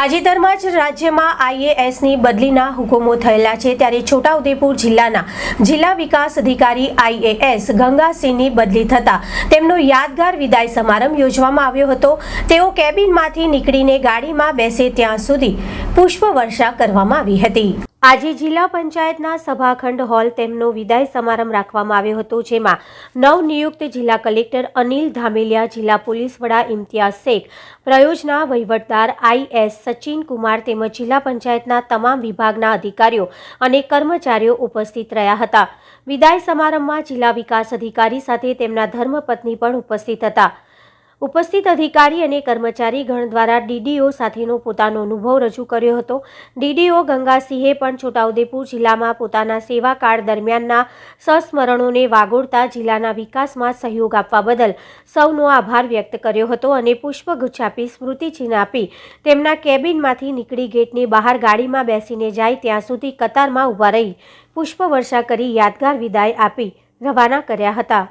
તાજેતરમાં જ રાજ્યમાં આઈએએસની બદલીના હુકમો થયેલા છે, ત્યારે છોટાઉદેપુર જિલ્લાના જિલ્લા વિકાસ અધિકારી આઈએએસ ગંગાસિંહની બદલી થતાં તેમનો યાદગાર વિદાય સમારંભ યોજવામાં આવ્યો હતો। તેઓ કેબિનમાંથી નીકળીને ગાડીમાં બેસે ત્યાં સુધી પુષ્પવર્ષા કરવામાં આવી હતી। આજે જિલ્લા પંચાયતના સભાખંડ હોલ તેમનો વિદાય સમારંભ રાખવામાં આવ્યો હતો, જેમાં નવનિયુક્ત જિલ્લા કલેક્ટર અનિલ ધામેલિયા, જિલ્લા પોલીસ વડા ઇમ્તિયાઝ શેખ, પ્રયોજના વહીવટદાર આઈએસ સચિન કુમાર તેમજ જિલ્લા પંચાયતના તમામ વિભાગના અધિકારીઓ અને કર્મચારીઓ ઉપસ્થિત રહ્યા હતા। વિદાય સમારંભમાં જિલ્લા વિકાસ અધિકારી સાથે તેમના ધર્મપત્ની પણ ઉપસ્થિત હતા। ઉપસ્થિત અધિકારી અને કર્મચારી ગણ દ્વારા ડીડીઓ સાથેનો પોતાનો અનુભવ રજૂ કર્યો હતો। ડીડીઓ ગંગાસિંહે પણ છોટાઉદેપુર જિલ્લામાં પોતાના સેવાકાળ દરમિયાનના સંસ્મરણોને વાગોળતા જિલ્લાના વિકાસમાં સહયોગ આપવા બદલ સૌનો આભાર વ્યક્ત કર્યો હતો અને પુષ્પગુચ્છ આપી સ્મૃતિચિહ્ન આપી તેમના કેબિનમાંથી નીકળી ગેટની બહાર ગાડીમાં બેસીને જાય ત્યાં સુધી કતારમાં ઊભા રહી પુષ્પવર્ષા કરી યાદગાર વિદાય આપી રવાના કર્યા હતા।